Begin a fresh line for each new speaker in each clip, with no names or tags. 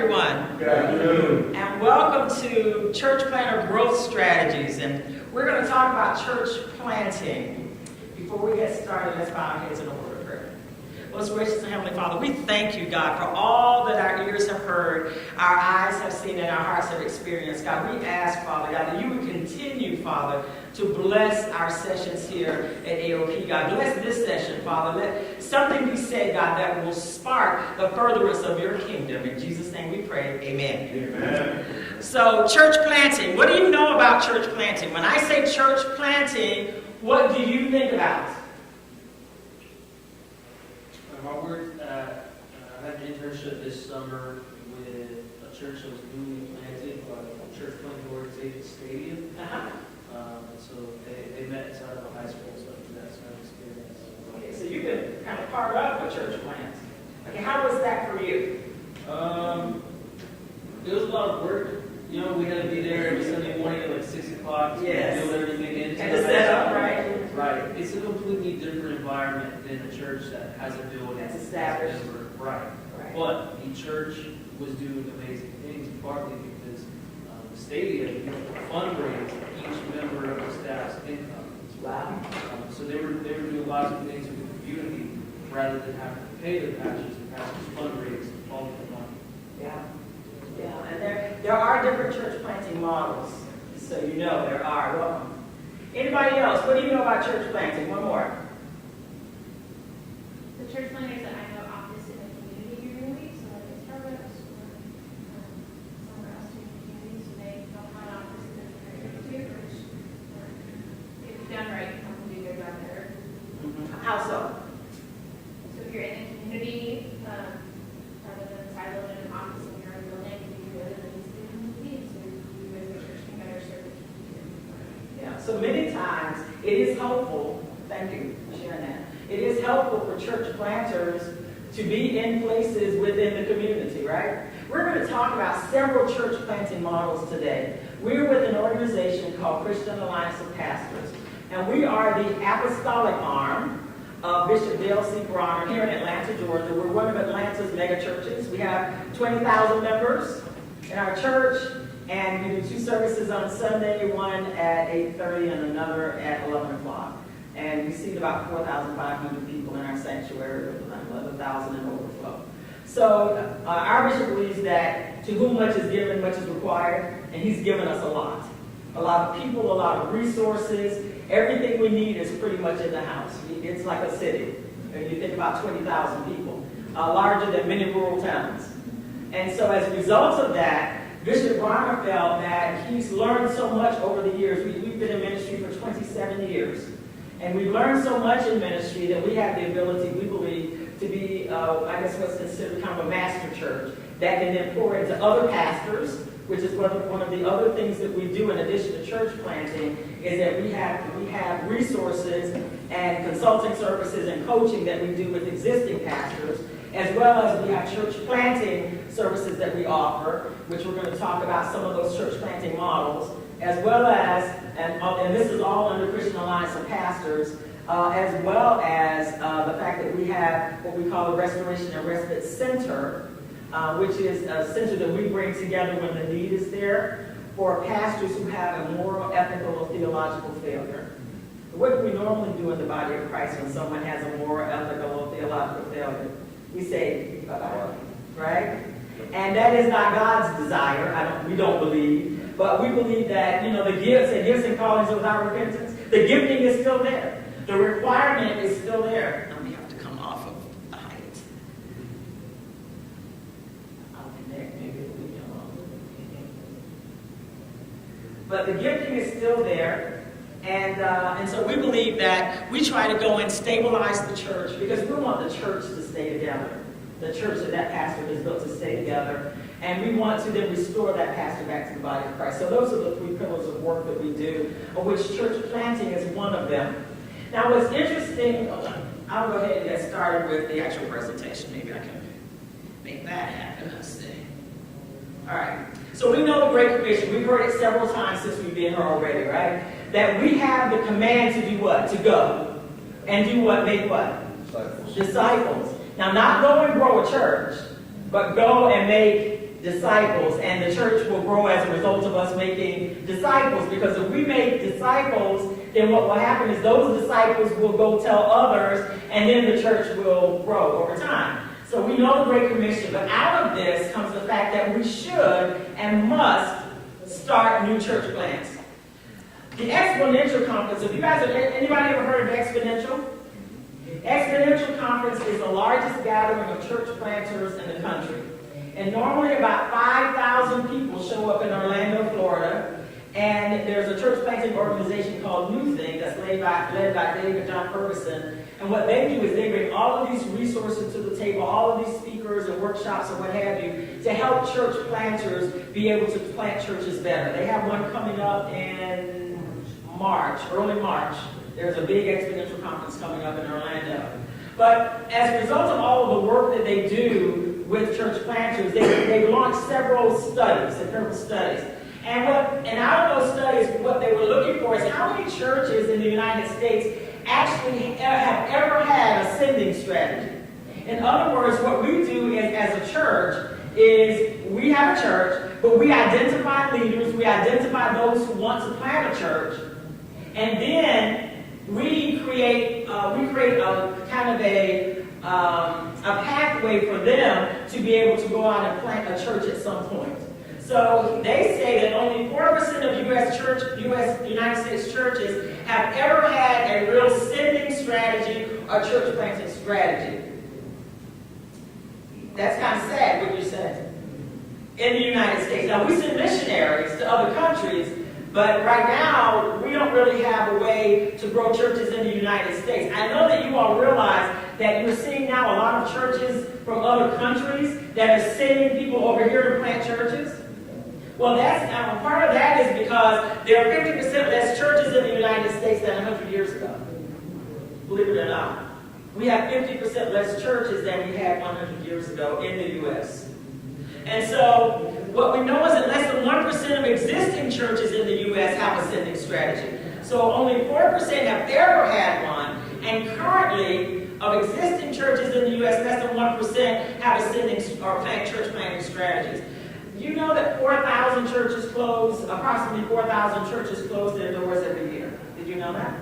everyone.
Good afternoon.
And welcome to Church Planter Growth Strategies. And we're going to talk about church planting. Before we get started, let's bow our heads in a word of prayer. Most gracious and Heavenly Father, we thank you, God, for all that our ears have heard, our eyes have seen, and our hearts have experienced. God, we ask, Father, God, that you would continue, Father, to bless our sessions here at AOP. God, bless this session, Father. Let something be said, God, that will spark the furtherance of your kingdom. In Jesus' name we pray. Amen.
Amen.
So, church planting. What do you know about church planting? When I say church planting, what do you think about?
I had an internship this summer with a church that was newly planted by a church planting organization, Stadium. So they met inside of a high school, so that's my experience.
Okay, so you've been kind of part of a church plant. Okay, how was that for you?
It was a lot of work. You know, we had to be there every Sunday morning at like 6 o'clock to
Yes.
build everything in.
And the setup, right?
Right. It's a completely different environment than a church that has a building.
That's established.
Right.
Right.
But the church was doing amazing things, partly because the stadium fundraised each member of the staff's income.
Wow.
So they were doing lots of things with the community rather than having to pay their pastors. The pastors fundraised all of the money.
Yeah. Yeah, and there are different church planting models, so you know there are. Welcome. Anybody else? What do you know about church planting? One more.
The church planters that I know opposite the community usually, so like at Starbucks or somewhere else in the community, so they don't find offices that they're going to, or if it's done right, you can do good job there.
How so?
So if you're in the community, rather than siloed in an office in your own building, you go to the community, so you as a church can better serve the community.
Yeah. So many times it is helpful. Thank you for sharing that. It is helpful for church planters to be in places within the community, right? We're going to talk about several church planting models today. We're with an organization called Christian Alliance of Pastors, and we are the apostolic arm of Bishop Dale C. Bronner here in Atlanta, Georgia. We're one of Atlanta's mega churches. We have 20,000 members in our church, and we do 2 services on Sunday, one at 8:30 and another at 11 o'clock. And we seat about 4,500 people in our sanctuary with around 11,000 in overflow. So our bishop believes that to whom much is given, much is required, and he's given us a lot. A lot of people, a lot of resources. Everything we need is pretty much in the house. It's like a city. And you think about 20,000 people, larger than many rural towns. And so as a result of that, Bishop Bronner felt that he's learned so much over the years. We've been in ministry for 27 years. And we've learned so much in ministry that we have the ability, we believe, to be, I guess what's considered kind of a master church that can then pour into other pastors, which is one of the other things that we do in addition to church planting, is that we have resources and consulting services and coaching that we do with existing pastors, as well as we have church planting services that we offer, which we're going to talk about some of those church planting models, as well as, and this is all under Christian Alliance of Pastors, as well as the fact that we have what we call the Restoration and Respite Center, which is a center that we bring together when the need is there for pastors who have a moral, ethical, or theological failure. What do we normally do in the body of Christ when someone has a moral, ethical, or theological failure? We say, bye-bye, right? And that is not God's desire, we don't believe. But we believe that, the gifts and callings without repentance, the gifting is still there. The requirement is still there. Now we have to come off of the height. I'll connect, maybe it'll be along. But the gifting is still there. And so we believe that we try to go and stabilize the church because we want the church to stay together. The church that pastor is built to stay together. And we want to then restore that pastor back to the body of Christ. So those are the 3 pillars of work that we do, of which church planting is one of them. Now what's interesting, I'll go ahead and get started with the actual presentation. Maybe I can make that happen. Let's see. All right. So we know the Great Commission. We've heard it several times since we've been here already, right? That we have the command to do what? To go. And do what? Make what? Disciples. Now not go and grow a church, but go and make disciples, and the church will grow as a result of us making disciples. Because if we make disciples, then what will happen is those disciples will go tell others, and then the church will grow over time. So we know the Great Commission, but out of this comes the fact that we should and must start new church plants. The Exponential Conference, if you guys have, anybody ever heard of Exponential? Exponential Conference is the largest gathering of church planters in the country. And normally about 5,000 people show up in Orlando, Florida. And there's a church planting organization called New Thing that's led by David John Ferguson. And what they do is they bring all of these resources to the table, all of these speakers and workshops and what have you, to help church planters be able to plant churches better. They have one coming up in March, early March. There's a big Exponential Conference coming up in Orlando. But as a result of all of the work that they do with church planters, they've launched several empirical studies. And out of those studies, what they were looking for is how many churches in the United States actually have ever had a sending strategy. In other words, what we do is, as a church, is we have a church, but we identify leaders, we identify those who want to plant a church, and then we create a kind of a pathway for them to be able to go out and plant a church at some point. So they say that only 4% of United States churches have ever had a real sending strategy or church planting strategy. That's kind of sad what you said. In the United States. Now, we send missionaries to other countries, but right now, we don't really have a way to grow churches in the United States. I know that you all realize that you're seeing now a lot of churches from other countries that are sending people over here to plant churches. Well, part of that is because there are 50% less churches in the United States than 100 years ago. Believe it or not. We have 50% less churches than we had 100 years ago in the U.S. And so, what we know is that less than 1% of existing churches in the U.S. have a sending strategy. So only 4% have ever had one, and currently, of existing churches in the U.S., less than 1% have a sending or church planting strategies. You know that 4,000 churches close, approximately 4,000 churches close their doors every year. Did you know that?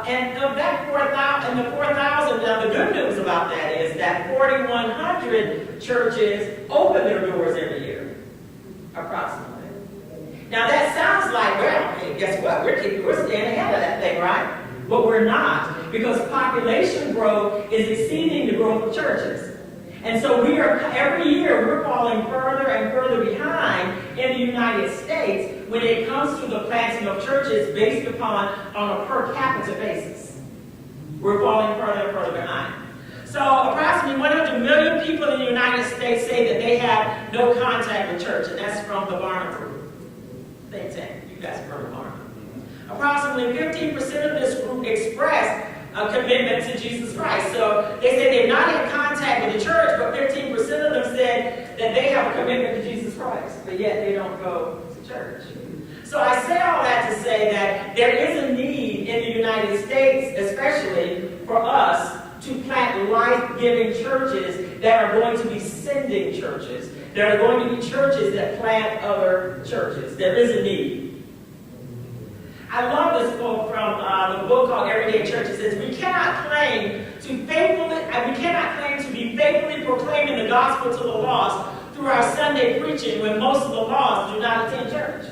And of that 4,000, now the good news about that is that 4,100 churches open their doors every year, approximately. Now that sounds like, well, hey, guess what? We're staying ahead of that thing, right? But we're not, because population growth is exceeding the growth of churches. And so every year we're falling further and further behind in the United States when it comes to the planting of churches based upon on a per capita basis. We're falling further and further behind. So approximately 100 million people in the United States say that they have no contact with church, and that's from the Barna Group think tank. You guys have heard of Barna. Approximately 15% of this group expressed a commitment to Jesus Christ. So they say they're not in contact with the church, but 15% of them said that they have a commitment to Jesus Christ, but yet they don't go to church. So I say all that to say that there is a need in the United States, especially for us, to plant life-giving churches that are going to be sending churches. There are going to be churches that plant other churches. There is a need. I love this quote from the book called Everyday Church. It says, we cannot claim to be faithfully proclaiming the gospel to the lost through our Sunday preaching when most of the lost do not attend church.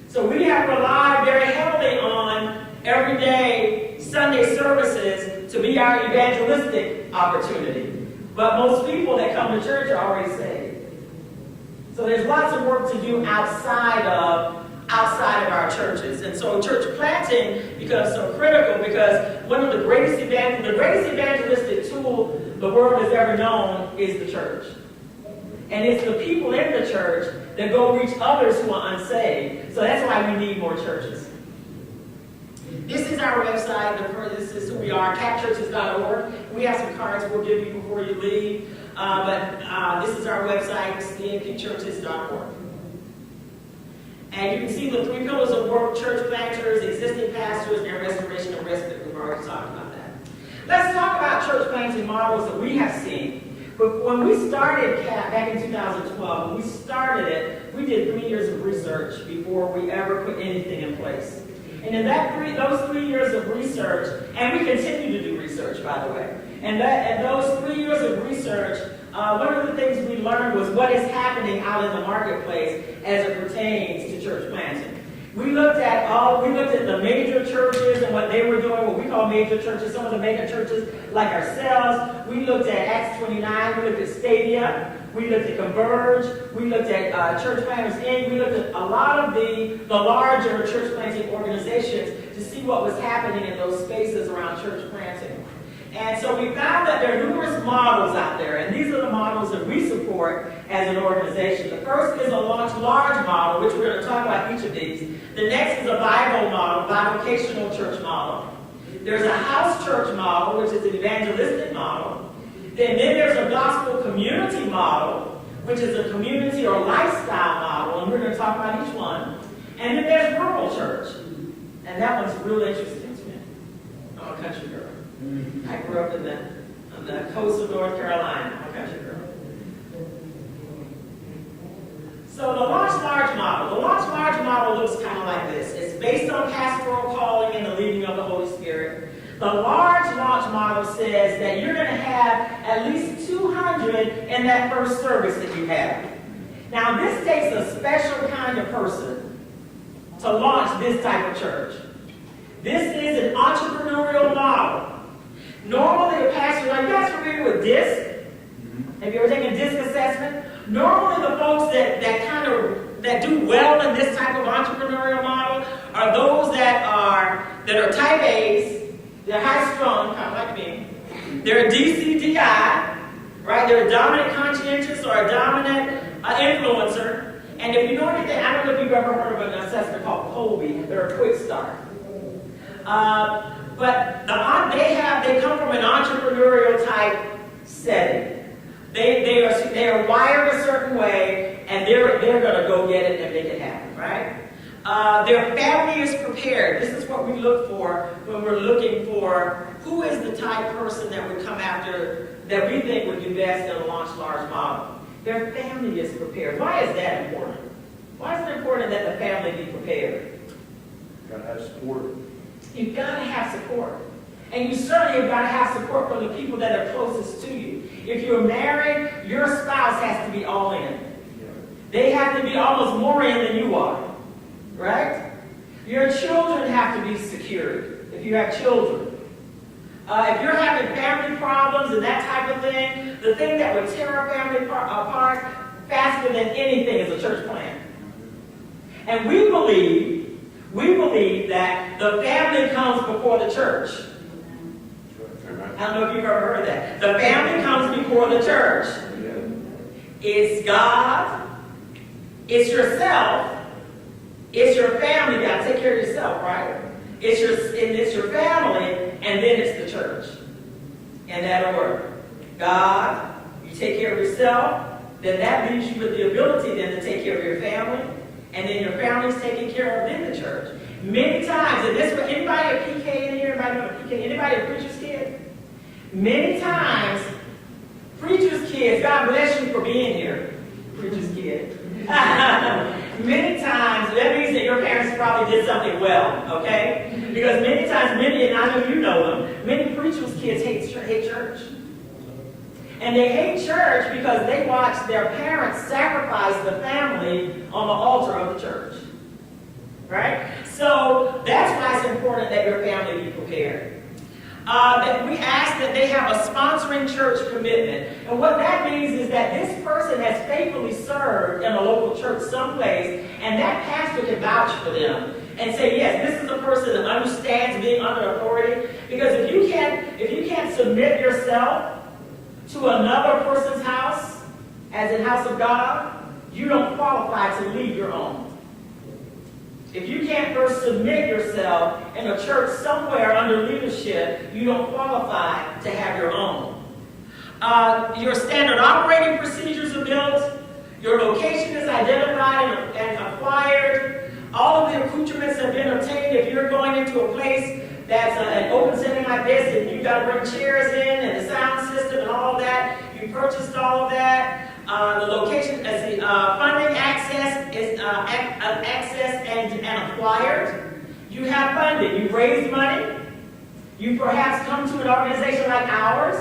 So we have relied very heavily on everyday Sunday services to be our evangelistic opportunity. But most people that come to church are already saved. So there's lots of work to do outside of our churches. And so church planting becomes so critical because one of the greatest evangelistic tool the world has ever known is the church. And it's the people in the church that go reach others who are unsaved. So that's why we need more churches. This is our website. This is who we are, capchurches.org. We have some cards we'll give you before you leave. This is our website, cmpchurches.org. And you can see the 3 pillars of work: church planters, existing pastors, and restoration and respite. We've already talked about that. Let's talk about church planting models that we have seen. But when we started CAP back in 2012, when we started it, we did 3 years of research before we ever put anything in place. And in those 3 years of research, and we continue to do research, by the way, and those 3 years of research, one of the things we learned was what is happening out in the marketplace as it pertains to church planting. We looked at the major churches and what they were doing, what we call major churches, some of the mega churches like ourselves. We looked at Acts 29, we looked at Stadia, we looked at Converge, we looked at Church Planters Inc., we looked at a lot of the larger church planting organizations to see what was happening in those spaces around church planting. And so we found that there are numerous models out there, and these are the models that we support as an organization. The first is a launch large model, which we're going to talk about each of these. The next is a Bible model, bivocational church model. There's a house church model, which is an evangelistic model. Then there's a gospel community model, which is a community or lifestyle model, and we're going to talk about each one. And then there's rural church, and that one's real interesting to me. I'm a country girl. I grew up on the coast of North Carolina. I'm a country girl. So the launch large model. The launch large model looks kind of like this. It's based on pastoral calling and the leading of the Holy Spirit. The large launch model says that you're going to have at least 200 in that first service that you have. Now this takes a special kind of person to launch this type of church. This is an entrepreneurial model. Normally, a pastor, like, you guys familiar with DISC? Have you ever taken a DISC assessment? Normally, the folks that do well in this type of entrepreneurial model are those that are type A's, they're high strung, kind of like me. They're DCDI, right? They're a dominant conscientious or a dominant influencer. And if you know anything, I don't know if you've ever heard of an assessment called Colby. They're a quick start. But they come from an entrepreneurial type setting. They are wired a certain way, and they're going to go get it and make it happen, right? Their family is prepared. This is what we look for when we're looking for who is the type person that would come after, that we think would do best in a launch large model. Their family is prepared. Why is that important? Why is it important that the family be prepared?
You've got to have support.
You've got to have support. And you certainly have got to have support from the people that are closest to you. If you're married, your spouse has to be all in. They have to be almost more in than you are. Right? Your children have to be secured, if you have children. If you're having family problems and that type of thing, the thing that would tear a family apart faster than anything is a church plan. And we believe that the family comes before the church. I don't know if you've ever heard that. The family comes before the church. It's God, it's yourself, it's your family. You got to take care of yourself, right? It's your family, and then it's the church. In that order. God, you take care of yourself, then that leaves you with the ability then to take care of your family, and then your family's taken care of in the church. Many times, and this is anybody a PK in here, anybody a preacher's kid? Many times, preacher's kids, God bless you for being here, preacher's kid. Many times, that means that your parents probably did something well, okay? Because many times, and I know you know them, many preacher's kids hate church. And they hate church because they watch their parents sacrifice the family on the altar of the church. Right? So that's why it's important that your family be prepared. That we ask that they have a sponsoring church commitment. And what that means is that this person has faithfully served in a local church someplace, and that pastor can vouch for them and say, yes, this is a person that understands being under authority. Because if you can't submit yourself to another person's house, as in house of God, you don't qualify to lead your own. If you can't first submit yourself in a church somewhere under leadership, you don't qualify to have your own. Your standard operating procedures are built. Your location is identified and acquired. All of the accoutrements have been obtained. If you're going into a place that's an open setting like this, and you've got to bring chairs in and the sound system and all that, You purchased all of that. The location, as the funding access is access and acquired. You have funding. You've raised money. You perhaps come to an organization like ours,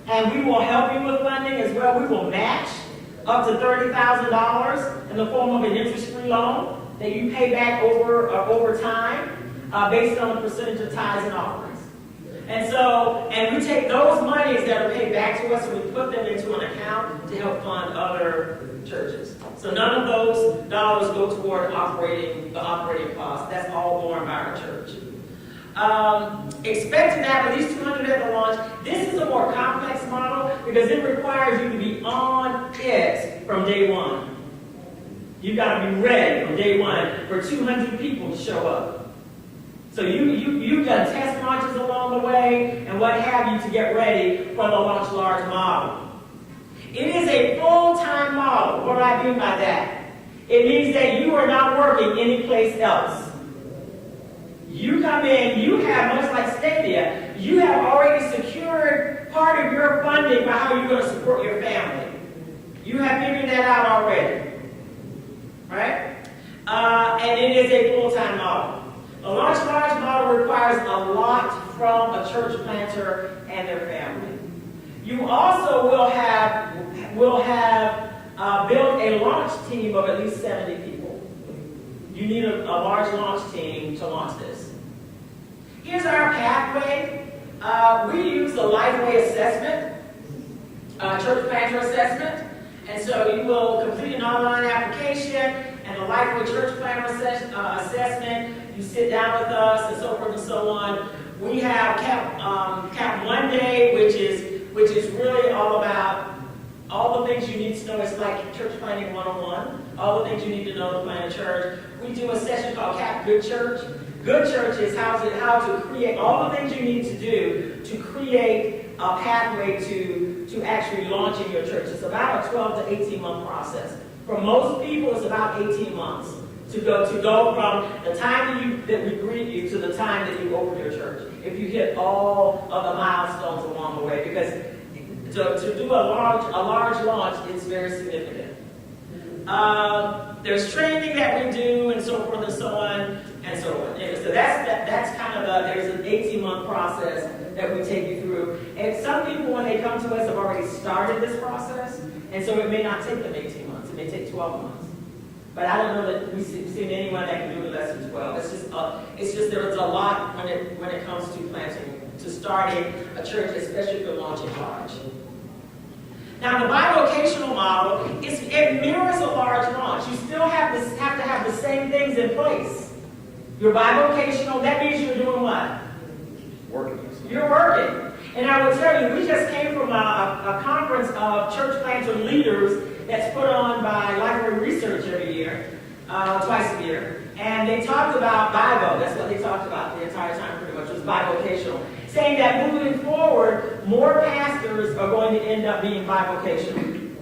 and we will help you with funding as well. We will match up to $30,000 in the form of an interest-free loan that you pay back over time based on the percentage of tithes and offerings. And we take those monies that are paid back to us and we put them into an account to help fund other churches. So none of those dollars go toward the operating costs. That's all borne by our church. Expecting that at least 200 at the launch. This is a more complex model because it requires you to be on it from day one. You've got to be ready from day one for 200 people to show up. So you've done test launches along the way and what have you to get ready for the Launch Large model. It is a full-time model. What do I mean by that? It means that you are not working anyplace else. You come in, you have, much like Stadia, you have already secured part of your funding for how you're going to support your family. You have figured that out already. Right? And it is a full-time model. A Launch Large model requires a lot from a church planter and their family. You also will have built a launch team of at least 70 people. You need a large launch team to launch this. Here's our pathway. We use the Lifeway assessment, church planter assessment. And so you will complete an online application and the Lifeway church planter assessment. You sit down with us and so forth and so on. We have Cap 1 Day, which is really all about all the things you need to know. It's like church planting 101. All the things you need to know to plant a church. We do a session called Cap Good Church. Good Church is how to create all the things you need to do to create a pathway to actually launching your church. It's about a 12 to 18 month process. For most people, it's about 18 months to go from the time that we greet you to the time that you open your church. If you hit all of the milestones along the way, because to do a large launch is very significant. There's training that we do and so forth and so on and so on. And so that's kind of there's an 18-month process that we take you through. And some people, when they come to us, have already started this process, and so it may not take them 18 months. It may take 12 months. But I don't know that we've seen anyone that can do it less than 12. It's just there's a lot when it comes to planting, to starting a church, especially if you're launching large. Now, the bivocational model, it mirrors a large launch. You still have to have the same things in place. You're bivocational, that means you're doing what?
Working.
You're working. And I will tell you, we just came from a conference of church planter leaders that's put on by Lifeway Research every year, twice a year. And they talked about bivo. That's what they talked about the entire time pretty much, was bivocational. Saying that moving forward, more pastors are going to end up being bivocational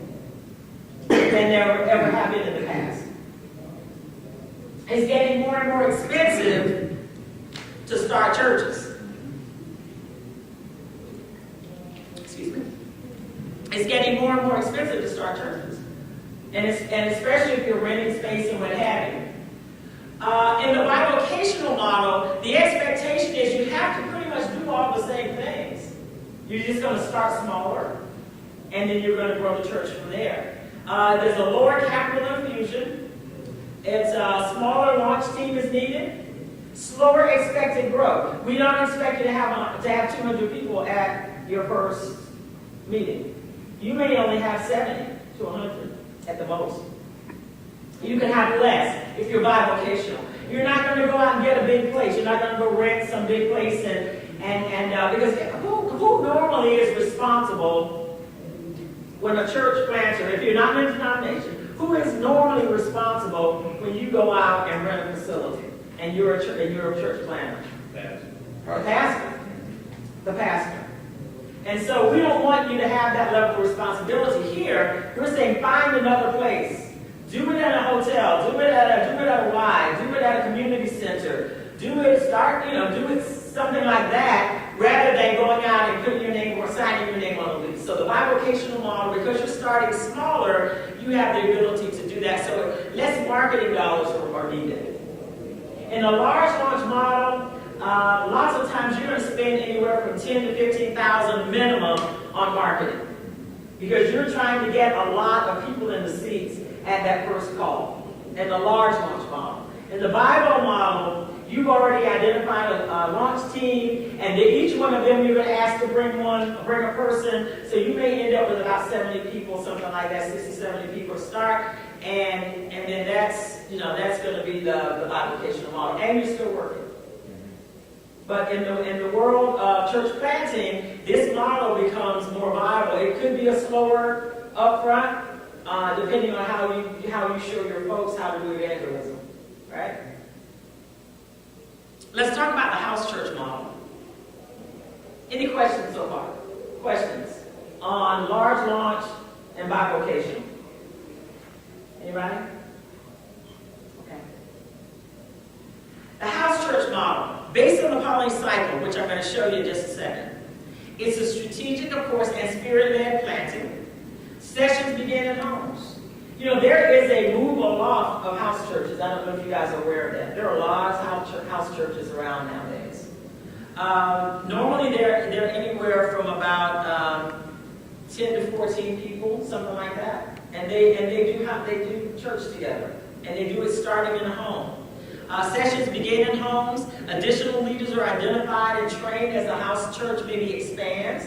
than there ever have been in the past. It's getting more and more expensive to start churches. Excuse me. It's getting more and more expensive to start churches. And especially if you're renting space and what have you. In the bivocational model, the expectation is you have to pretty much do all the same things. You're just going to start smaller, and then you're going to grow the church from there. There's a lower capital infusion. It's a smaller launch team is needed. Slower expected growth. We don't expect you to have 200 people at your first meeting. You may only have 70 to 100 at the most. You can have less if you're bivocational. You're not going to go out and get a big place. You're not going to go rent some big place because who normally is responsible when a church planter, if you're not in a denomination, who is normally responsible when you go out and rent a facility and you're a church planter? The pastor. And so we don't want you to have that level of responsibility here. We're saying find another place. Do it at a hotel. Do it at a Y. Do it at a community center. Do it something like that, rather than going out and putting your name or signing your name on the lease. So the Bible bivocational model, because you're starting smaller, you have the ability to do that. So less marketing dollars are needed. In a large launch model, lots of times you're going to spend anywhere from $10,000 to $15,000 minimum on marketing, because you're trying to get a lot of people in the seats at that first call. In the large launch model. In the Bible model, you've already identified a launch team, and then each one of them you're going to ask to bring a person. So you may end up with about 70 people, something like that, 60, 70 people to start, and then that's going to be the bivocational model, and you're still working. But in the world of church planting, this model becomes more viable. It could be a slower upfront, depending on how you show your folks how to do evangelism, right? Let's talk about the house church model. Any questions so far? Questions on large launch and bivocational? Anybody? Okay. The house church model, based on the Pauline cycle, which I'm going to show you in just a second. It's a strategic, of course, and spirit-led planting. Sessions begin in homes. There is a move aloft of house churches. I don't know if you guys are aware of that. There are lots of house churches around nowadays. Normally, they're anywhere from about 10 to 14 people, something like that. And they do church together, and they do it starting in a home. Sessions begin in homes. Additional leaders are identified and trained as the house church maybe expands.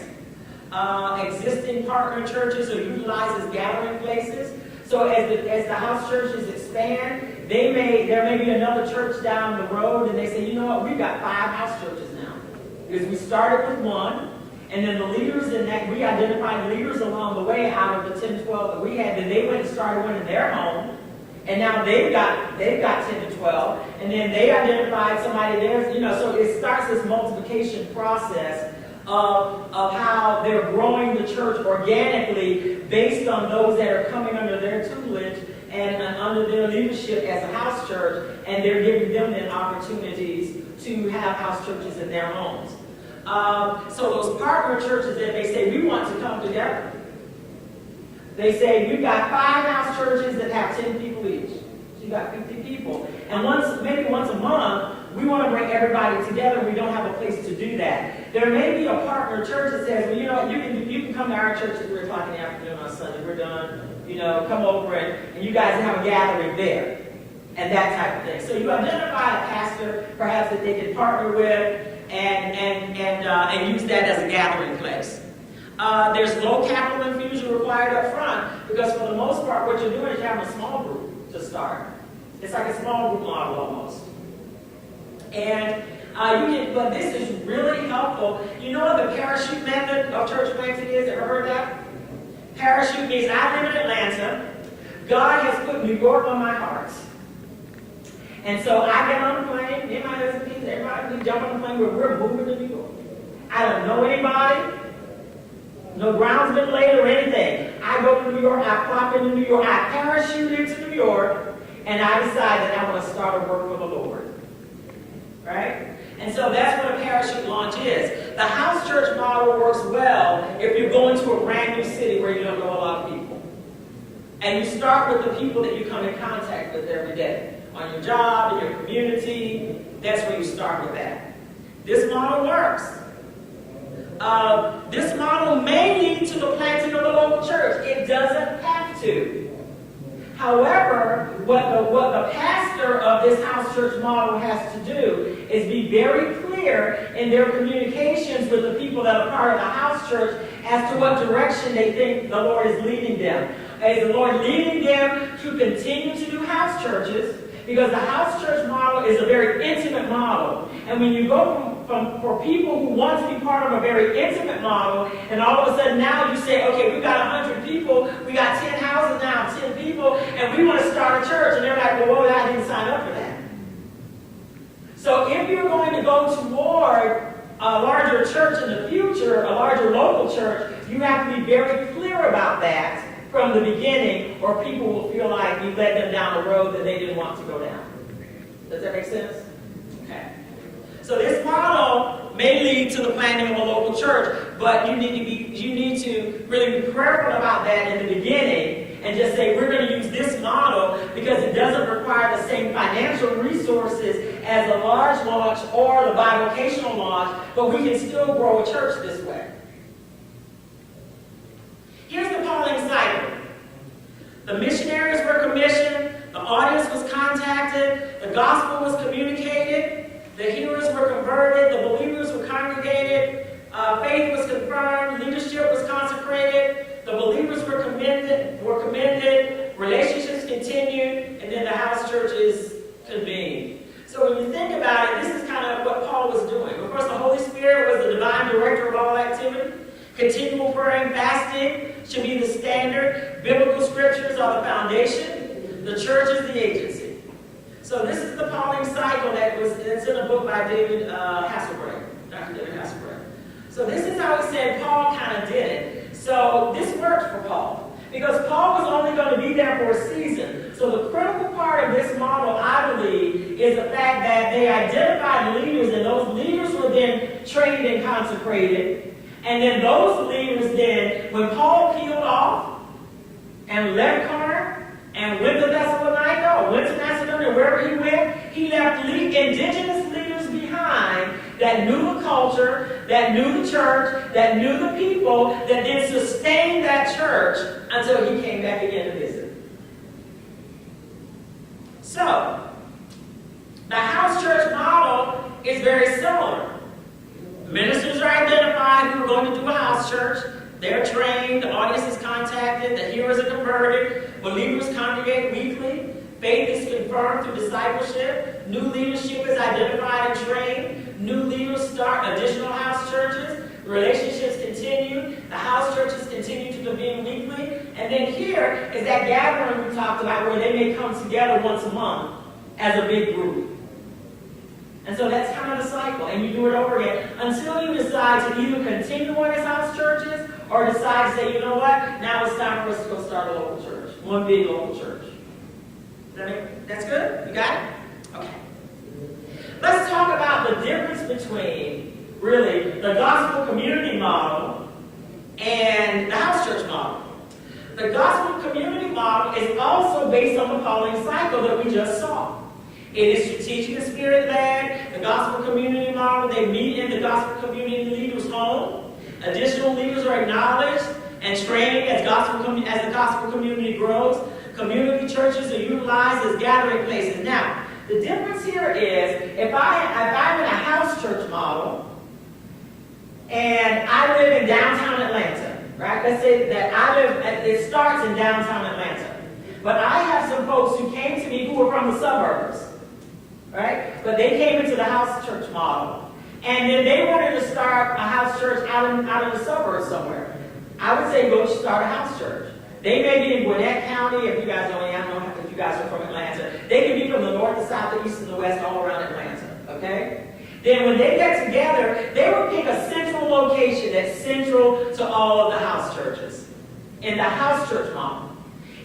Existing partner churches are utilized as gathering places. So as the house churches expand, there may be another church down the road, and they say, you know what, we've got 5 house churches now. Because we started with one, and then the leaders in that, we identified leaders along the way out of the 10, 12 that we had, then they went and started one in their home. And now they've got 10 to 12, and then they identified somebody there, so it starts this multiplication process of how they're growing the church organically based on those that are coming under their tutelage and under their leadership as a house church, and they're giving them then opportunities to have house churches in their homes. So those partner churches that they say, we want to come together. They say, we've got 5 house churches that have 10 people each. So you got 50 people. And maybe once a month, we want to bring everybody together. We don't have a place to do that. There may be a partner church that says, well, you can come to our church at 3 o'clock in the afternoon on Sunday. We're done. Come over and you guys have a gathering there. And that type of thing. So you identify a pastor, perhaps, that they can partner with and use that as a gathering place. There's low capital infusion required up front, because for the most part, what you're doing is you're having a small group to start. It's like a small group model almost. And but this is really helpful. You know what the parachute method of church planting is? Ever heard that? Parachute means I live in Atlanta. God has put New York on my heart. And so I get on the plane, me and my husband, everybody jump on the plane, we're moving to New York. I don't know anybody. No ground's been laid or anything. I go to New York, I plop into New York, I parachute into New York, and I decide that I want to start a work for the Lord. Right? And so that's what a parachute launch is. The house church model works well if you're going to a brand new city where you don't know a lot of people. And you start with the people that you come in contact with every day. On your job, in your community, that's where you start with that. This model works. This model may lead to the planting of a local church. It doesn't have to. However, what the pastor of this house church model has to do is be very clear in their communications with the people that are part of the house church as to what direction they think the Lord is leading them. Is the Lord leading them to continue to do house churches? Because the house church model is a very intimate model. And when you go for people who want to be part of a very intimate model, and all of a sudden now you say, okay, we've got 100 people, we got 10 houses now, 10 people, and we want to start a church. And they're like, well, whoa, I didn't sign up for that. So if you're going to go toward a larger church in the future, a larger local church, you have to be very clear about that from the beginning, or people will feel like you led them down a road that they didn't want to go down. Does that make sense? Okay. So this model may lead to the planting of a local church, but you need to really be careful about that in the beginning and just say we're going to use this model because it doesn't require the same financial resources as a large launch or the bivocational launch, but we can still grow a church this way. Here's the Pauline cycle. The missionaries were commissioned, the audience was contacted, the gospel was communicated, the hearers were converted, the believers were congregated, faith was confirmed, leadership was consecrated, the believers were commended, relationships continued, and then the house churches convened. So when you think about it, this is kind of what Paul was doing. Of course, the Holy Spirit was the divine director of all activity. Continual prayer and fasting should be the standard. Biblical scriptures are the foundation. The church is the agency. So this is the Pauline cycle that's in a book by David Hasselbeck, Dr. David Hasselbeck. So this is how he said Paul kind of did it. So this worked for Paul, because Paul was only going to be there for a season. So the critical part of this model, I believe, is the fact that they identified leaders, and those leaders were then trained and consecrated. And then those leaders then, when Paul peeled off and left Corinth and went to Thessalonica or went to Macedonia, wherever he went, he left indigenous leaders behind that knew the culture, that knew the church, that knew the people, that then sustained that church until he came back again to visit. So, the house church model is very similar. Ministers are identified who are going to do a house church. They're trained, the audience is contacted, the hearers are converted, believers congregate weekly, faith is confirmed through discipleship, new leadership is identified and trained, new leaders start additional house churches, relationships continue, the house churches continue to convene weekly, and then here is that gathering we talked about where they may come together once a month as a big group. And so that's kind of the cycle, and you do it over again until you decide to either continue on as house churches or decide to say, you know what, now it's time for us to go start a local church, one big local church. That's good? You got it? Okay. Let's talk about the difference between, really, the gospel community model and the house church model. The gospel community model is also based on the Pauline cycle that we just saw. It is strategic and spirit-led. The gospel community model, they meet in the gospel community leaders' home. Additional leaders are acknowledged and trained as the gospel community grows. Community churches are utilized as gathering places. Now, the difference here is if I'm in a house church model and I live in downtown Atlanta, right? Let's say that it starts in downtown Atlanta. But I have some folks who came to me who were from the suburbs. Right? But they came into the house church model. And then they wanted to start a house church out in the suburbs somewhere. I would say go start a house church. They may be in Gwinnett County, if you guys don't know if you guys are from Atlanta. They can be from the north, the south, the east, and the west, all around Atlanta. Okay? Then when they get together, they would pick a central location that's central to all of the house churches. In the house church model.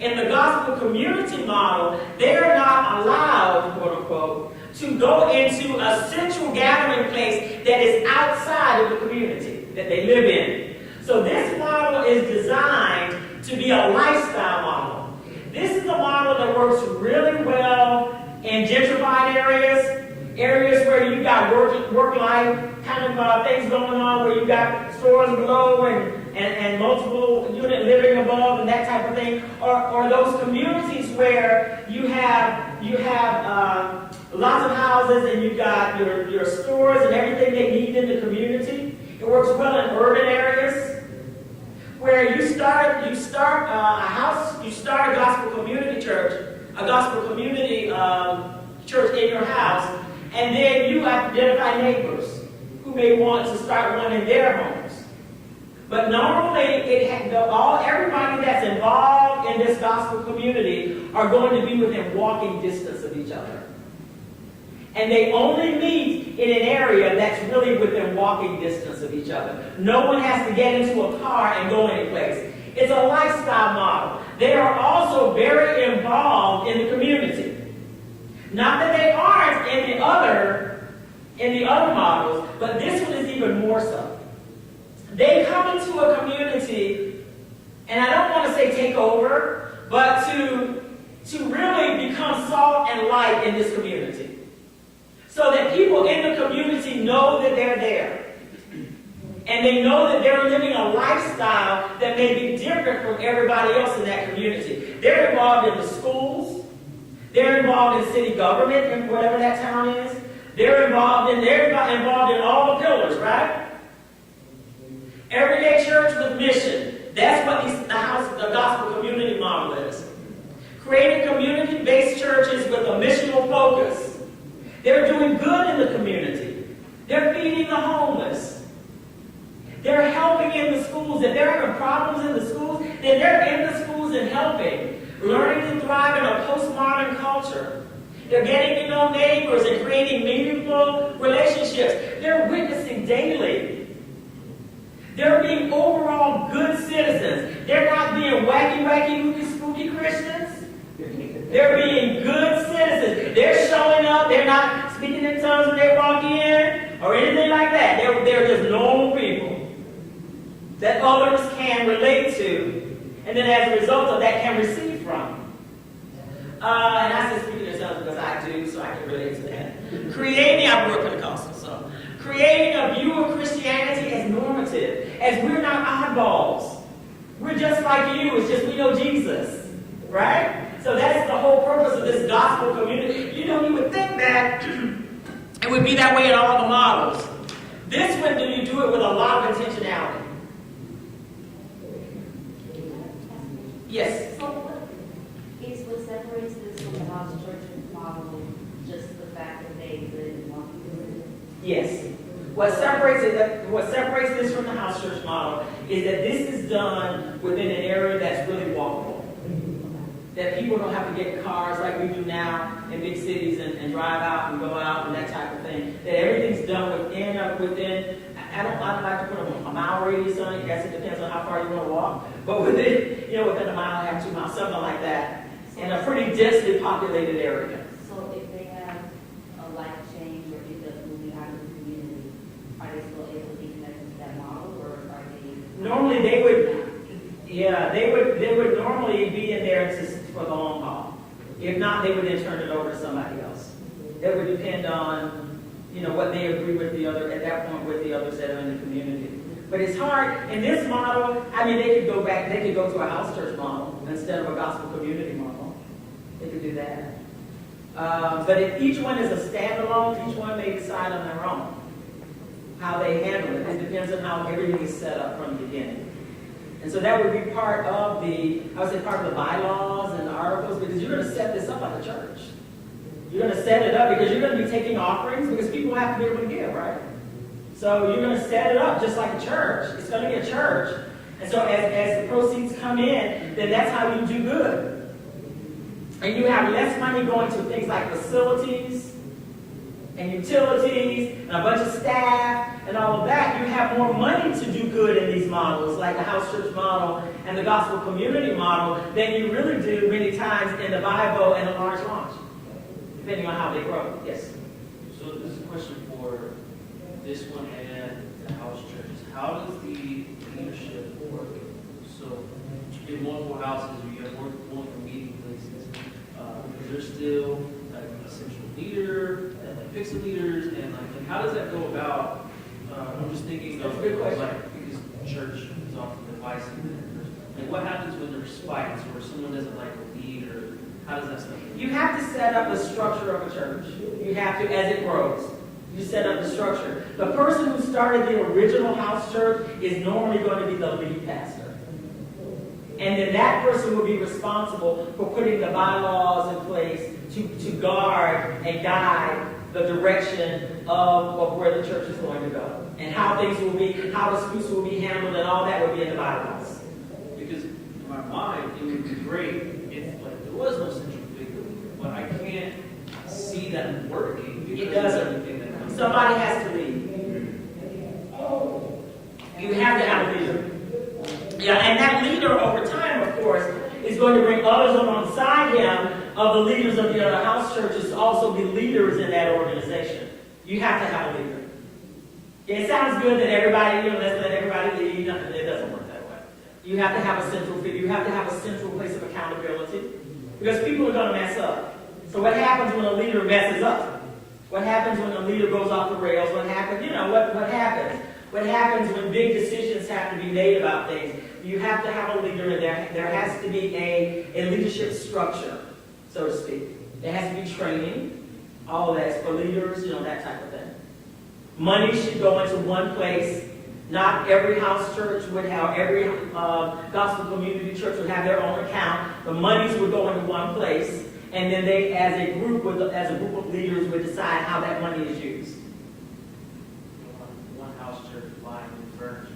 In the gospel community model, they are not allowed, quote unquote, to go into a central gathering place that is outside of the community that they live in. So this model is designed to be a lifestyle model. This is a model that works really well in gentrified areas where you've got work-life kind of things going on, where you've got stores below and multiple unit living above and that type of thing, or those communities where you have lots of houses and you've got your stores and everything they need in the community. It works well in urban areas where you start a gospel community church, a gospel community church in your house, and then you identify neighbors who may want to start one in their homes. But normally, everybody that's involved in this gospel community are going to be within walking distance of each other. And they only meet in an area that's really within walking distance of each other. No one has to get into a car and go anyplace. It's a lifestyle model. They are also very involved in the community. Not that they aren't in the other models, but this one is even more so. They come into a community and I don't want to say take over, but to really become salt and light in this community. So that people in the community know that they're there. And they know that they're living a lifestyle that may be different from everybody else in that community. They're involved in the schools. They're involved in city government, in whatever that town is. They're involved in all the pillars, right? Everyday church with mission. That's what the gospel community model is. Creating community-based churches with a missional focus. They're doing good in the community. They're feeding the homeless. They're helping in the schools. If they're having problems in the schools, then they're in the schools and helping. Learning to thrive in a postmodern culture. They're getting to know neighbors and creating meaningful relationships. They're witnessing daily. They're being overall good citizens. They're not being wacky, spooky Christians. They're being good citizens. They're showing up. They're not speaking in tongues when they walk in or anything like that. They're just normal people that others can relate to, and then as a result of that can receive from. And I say speaking in tongues because I do, so I can relate to that. I grew up Pentecostal, so creating a view of Christianity as normative, as we're not oddballs. We're just like you. It's just we know Jesus, right? So that's the whole purpose of this gospel community. You would think that it would be that way in all the models. This one, do you do it with a lot of intentionality? Yes.
So what separates this from the house church model, just the fact that they live in one community?
Yes. What separates this from the house church model is that this is done within an area that's really walkable. That people don't have to get in cars like we do now in big cities and drive out and go out and that type of thing. That everything's done within. I don't like to put a mile radius on it. I guess it depends on how far you want to walk. But within a mile and a half, 2 miles, something like that, in a pretty densely populated area.
So if they have a life change or if they're moving out of the community, are they still able to be connected to that model, or are they?
Normally they would. Yeah, they would normally be in there for the long haul. If not, they would then turn it over to somebody else. It would depend on, what they agree with the other, at that point with the others that are in the community. But it's hard. In this model, they could go to a house church model instead of a gospel community model. They could do that. But if each one is a standalone, each one may decide on their own how they handle it. It depends on how everything is set up from the beginning. And so that would be part of the bylaws and the articles, because you're going to set this up like a church. You're going to set it up because you're going to be taking offerings because people have to be able to give, right? So you're going to set it up just like a church. It's going to be a church. And so as the proceeds come in, then that's how you do good. And you have less money going to things like facilities and utilities and a bunch of staff and all of that. You have more money to do good in these models, like the house church model and the gospel community model, than you really do many times in the Bible and the large launch, depending on how they grow. Yes?
So this is a question for this one and the house churches. How does the leadership work? So in multiple houses, you have multiple meeting places. Is there still like a central leader that picks the leaders, and like how does that go about? I'm just thinking of because church is often divisive. And what happens when there's fights or someone doesn't like a lead, or how does that stuff?
You have to set up the structure of a church. You have to, as it grows. You set up the structure. The person who started the original house church is normally going to be the lead pastor. And then that person will be responsible for putting the bylaws in place to guard and guide the direction of where the church is going to go. And how things will be, how disputes will be handled, and all that will be in the bylaws.
Because in my mind, it would be great if there was no central figure, but I can't see that working because
It doesn't.
of everything that comes.
Somebody has to lead. You have to have a leader. Yeah, and that leader over time, of course, is going to bring others alongside him of the leaders of the other house churches to also be leaders in that organization. You have to have a leader. It sounds good that everybody, let's let everybody lead. It doesn't work that way. You have to have a central figure. You have to have a central place of accountability because people are going to mess up. So what happens when a leader messes up? What happens when a leader goes off the rails? What happens? What happens? What happens when big decisions have to be made about things? You have to have a leader, and there has to be a leadership structure, so to speak. There has to be training. All of that's for leaders, that type of thing. Money should go into one place. Not every house church would have, every gospel community church would have their own account. The monies would go into one place, and then they, as a group of leaders, would decide how that money is used.
One house church buying new furniture.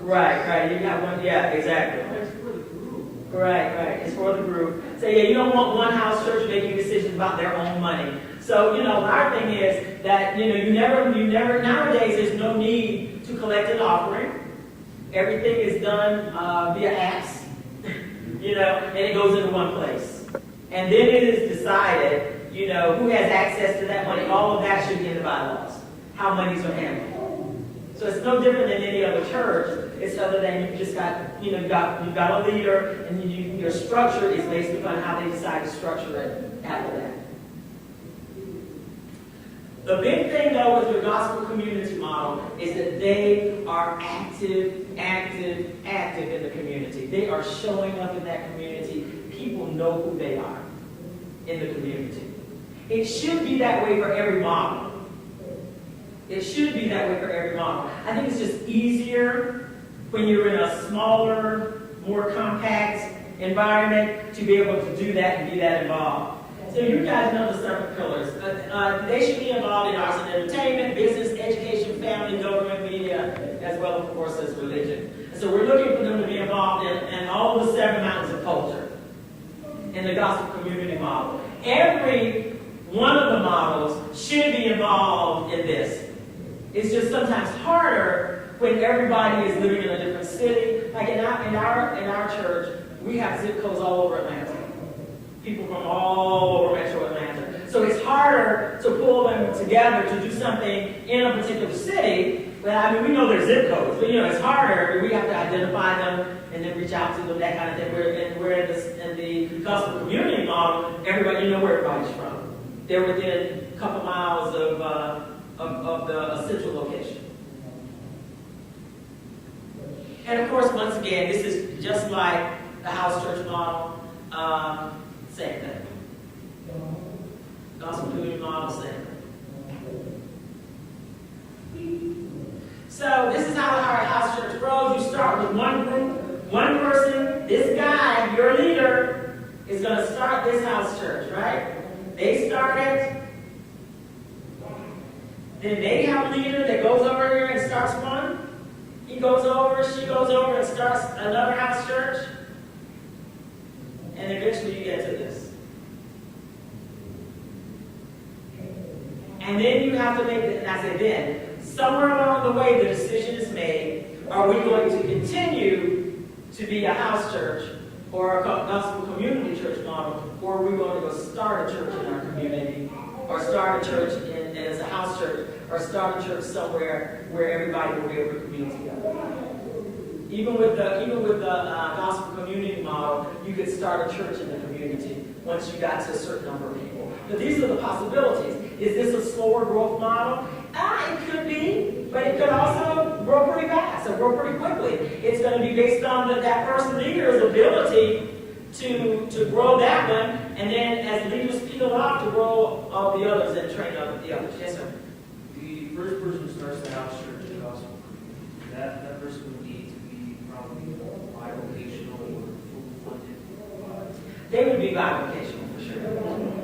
Right. You have one, yeah, exactly.
It's for the group.
Right. It's for the group. So you don't want one house church making decisions about their own money. So, our thing is that, you never, nowadays there's no need to collect an offering. Everything is done via apps, and it goes into one place. And then it is decided, who has access to that money. All of that should be in the bylaws, how monies are handled. So it's no different than any other church. It's other than you just got, you've got a leader, and your structure is based upon how they decide to structure it after that. The big thing, though, with your gospel community model is that they are active in the community. They are showing up in that community. People know who they are in the community. It should be that way for every model. It should be that way for every model. I think it's just easier when you're in a smaller, more compact environment to be able to do that and be that involved. So you guys know the seven pillars. They should be involved in arts and entertainment, business, education, family, government, media, as well, of course, as religion. And so we're looking for them to be involved in all the 7 mountains of culture in the gospel community model. Every one of the models should be involved in this. It's just sometimes harder when everybody is living in a different city. Like in our church, we have zip codes all over Atlanta. People from all over Metro Atlanta. So it's harder to pull them together to do something in a particular city. But we know their zip codes, but it's harder. We have to identify them and then reach out to them, that kind of thing. We're in the gospel community model, everybody, where everybody's from. They're within a couple miles of the central location. And of course, once again, this is just like the house church model. Same thing. Gospel community model, same thing. So this is how our house church grows. You start with one group, one person. This guy, your leader, is going to start this house church, right? They start it. Then they have a leader that goes over here and starts one. He goes over, she goes over and starts another house church. And eventually you get to this. And then you have to make, and I say then, somewhere along the way the decision is made, are we going to continue to be a house church or a gospel community church model, or are we going to go start a church in our community, or start a church as a house church, or start a church somewhere where everybody will be able to commune together. Even with the gospel community model, you could start a church in the community once you got to a certain number of people. But these are the possibilities. Is this a slower growth model? It could be, but it could also grow pretty fast or grow pretty quickly. It's going to be based on that first leader's ability to grow that one, and then as leaders peel off to grow all the others and train up the others. Yes, sir.
The first person who starts the house church in gospel community, that person would need to be probably bivocational or fully funded.
They would be bivocational for sure.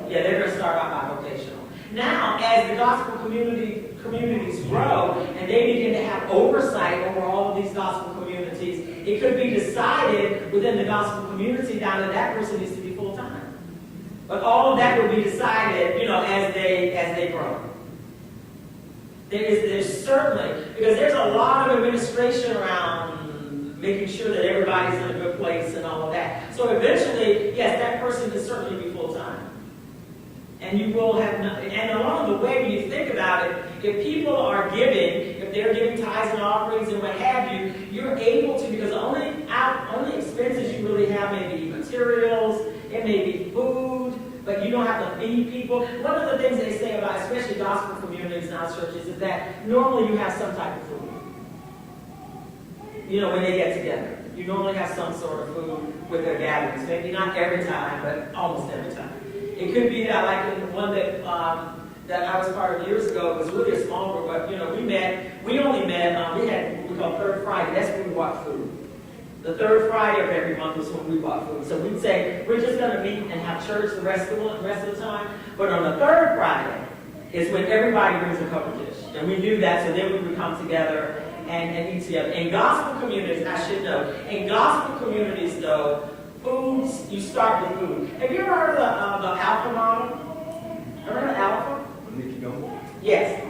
Yeah, they're going to start out bivocational. Now, as the gospel communities grow and they begin to have oversight over all of these gospel communities, it could be decided within the gospel community now that person needs to be full time. But all of that will be decided, as they grow. There's certainly, because there's a lot of administration around making sure that everybody's in a good place and all of that. So eventually, yes, that person can certainly be full time. And you will have, and along the way, when you think about it, if people are giving, if they're giving tithes and offerings and what have you, you're able to, because the only expenses you really have may be materials, it may be food, but you don't have to feed people. One of the things they say about, especially gospel communities and our churches, is that normally you have some type of food. You know, when they get together. You normally have some sort of food with their gatherings. Maybe not every time, but almost every time. It could be that, like the one that I was part of years ago, it was really a small group, but, you know, we only met, we had what we call Third Friday. That's when we bought food. The third Friday of every month was when we bought food. So we'd say, we're just going to meet and have church the rest of the time. But on the third Friday is when everybody brings a couple dish. And we do that, so then we would come together and eat together. In gospel communities, I should know, in gospel communities, though, foods, you start with food. Have you ever heard of the Alpha model? Ever heard of Alpha?
Nikki Gumbo?
Yes.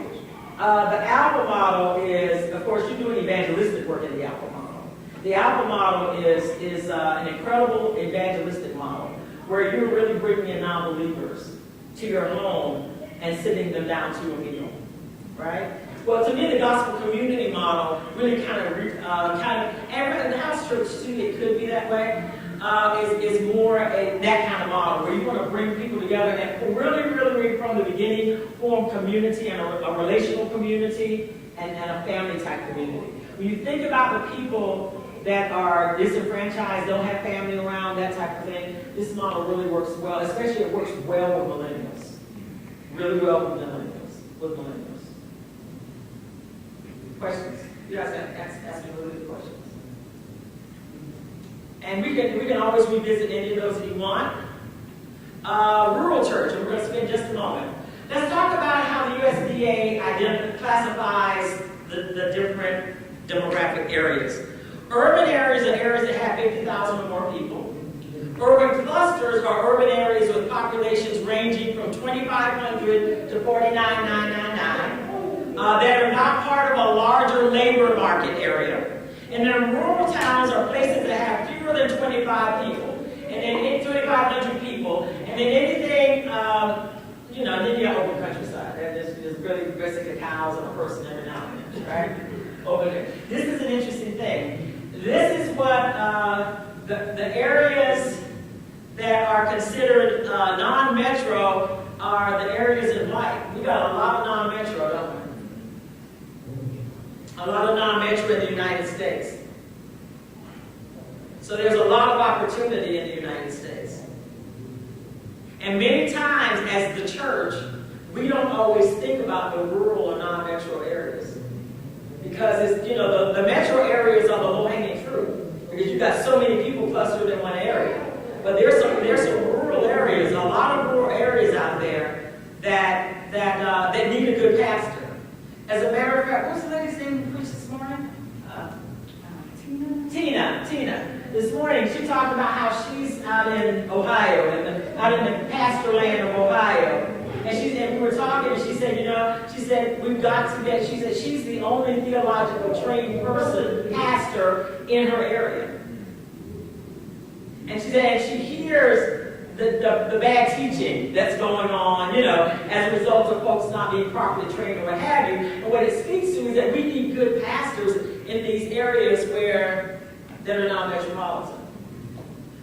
The Alpha model is, of course, you're doing evangelistic work in the Alpha model. The Alpha model is an incredible evangelistic model where you're really bringing in non-believers to your home and sitting them down to a meal, right? Well, to me, the gospel community model really and the house church too, it could be that way, is more that kind of model where you want to bring people together and really from the beginning form community and a relational community and a family type community. When you think about the people that are disenfranchised, don't have family around, that type of thing, this model really works well, especially it works well with millennials. Really well with millennials. Questions? You guys ask me really good questions. And we can always revisit any of those if you want. Rural church, and we're going to spend just a moment. Let's talk about how the USDA classifies the different demographic areas. Urban areas are areas that have 50,000 or more people. Urban clusters are urban areas with populations ranging from 2,500 to 49,999 that are not part of a larger labor market area. And then rural towns are places that have fewer than 25 people, and then 2,500 people, and then anything, then you have open countryside. There's really basically cows and a person every now and then, right? Over there. This is an interesting thing. This is what the areas that are considered non-metro are the areas in white. We got a lot of non-metro, don't we? A lot of non-metro in the United States. So there's a lot of opportunity in the United States. And many times as the church, we don't always think about the rural or non-metro areas. Because it's, the metro areas are the low-hanging fruit. Because you've got so many people clustered in one area. But there's some rural areas, a lot of rural areas out there that need a good pastor. As a matter of fact, what's the lady's name who preached this morning? Tina. This morning, she talked about how she's out in Ohio, out in the pasture land of Ohio. And we were talking, and she said, we've got to get, she said, she's the only theological trained pastor in her area. And she said, she hears the bad teaching that's going on, as a result of folks not being properly trained or what have you. And what it speaks to is that we need good pastors in these areas that are non-metropolitan.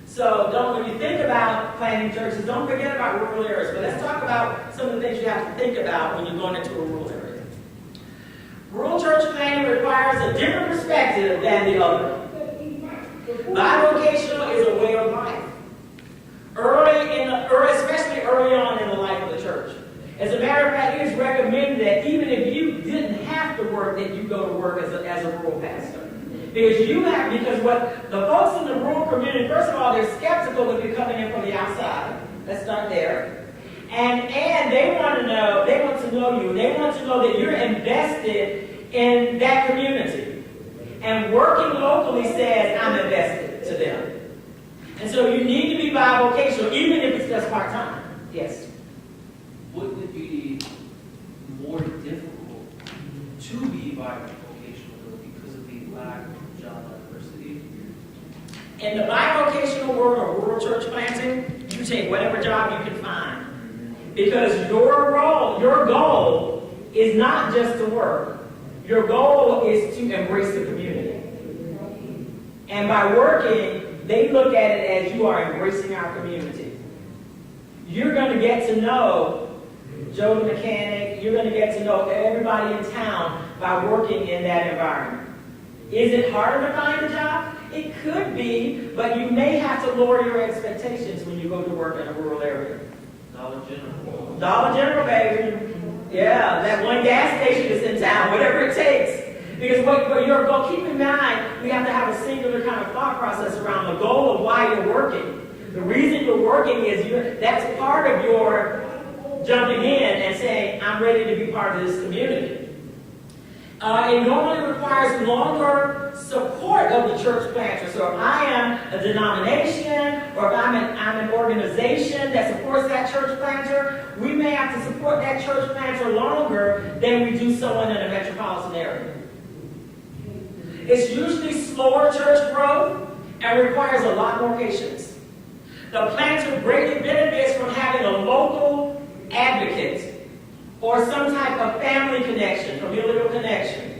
So when you think about planting churches, don't forget about rural areas. But let's talk about some of the things you have to think about when you're going into a rural area. Rural church planting requires a different perspective than the other. Bivocational is a way of life. Especially early on in the life of the church. As a matter of fact, it is recommended that even if you didn't have to work, that you go to work as a rural pastor. Because what the folks in the rural community, first of all, they're skeptical if you're coming in from the outside. Let's start there. And they want to know you. They want to know that you're invested in that community. And working locally says, I'm invested to them. And so you need to be bivocational, even if it's just part-time. Yes?
Wouldn't it be more difficult to be bivocational because of the lack of job diversity?
In the bivocational world of rural church planting, you take whatever job you can find. Because your goal is not just to work. Your goal is to embrace the community. And by working, they look at it as you are embracing our community. You're going to get to know Joe the mechanic. You're going to get to know everybody in town by working in that environment. Is it harder to find a job? It could be, but you may have to lower your expectations when you go to work in a rural area.
Dollar General.
Dollar General, baby. Yeah, that one gas station is in town, whatever it takes. Because what your goal, keep in mind, we have to have a singular kind of thought process around the goal of why you're working. The reason you're working is that's part of your jumping in and saying, I'm ready to be part of this community. It normally requires longer support of the church planter. So if I am a denomination or if I'm an organization that supports that church planter, we may have to support that church planter longer than we do someone in a metropolitan area. It's usually slower church growth and requires a lot more patience. The planter greatly benefits from having a local advocate or some type of family connection, familial connection.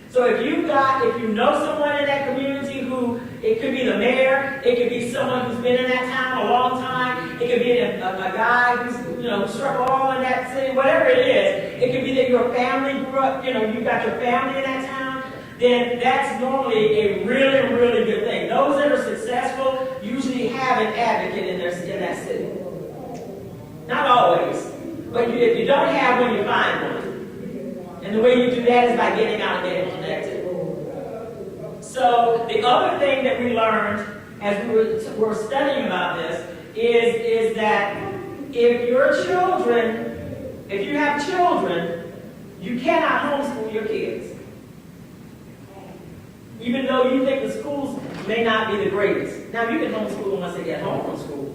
So if you know someone in that community who, it could be the mayor, it could be someone who's been in that town a long time, it could be a guy who's, struck all in that city, whatever it is, it could be that your family grew up, you've got your family in that town, then that's normally a really, really good thing. Those that are successful usually have an advocate in that city. Not always, but if you don't have one, you find one. And the way you do that is by getting out and getting connected. So the other thing that we learned as we were studying about this is that if you have children, you cannot homeschool your kids. Even though you think the schools may not be the greatest. Now you can homeschool them once they get home from school.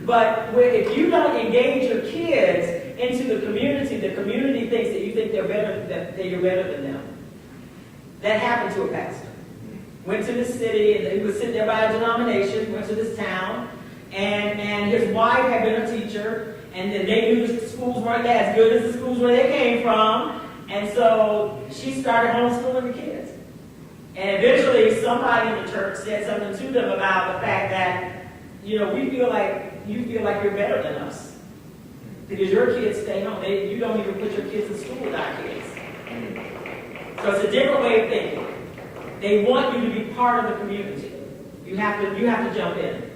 But if you don't engage your kids into the community thinks that you think you're better than them. That happened to a pastor. Went to this city, and he was sitting there by a denomination, went to this town, and his wife had been a teacher, and then they knew the schools weren't as good as the schools where they came from, and so she started homeschooling the kids. And eventually somebody in the church said something to them about the fact that, we feel like you feel like you're better than us. Because your kids stay home. You don't even put your kids in school with our kids. So it's a different way of thinking. They want you to be part of the community. You have to jump in.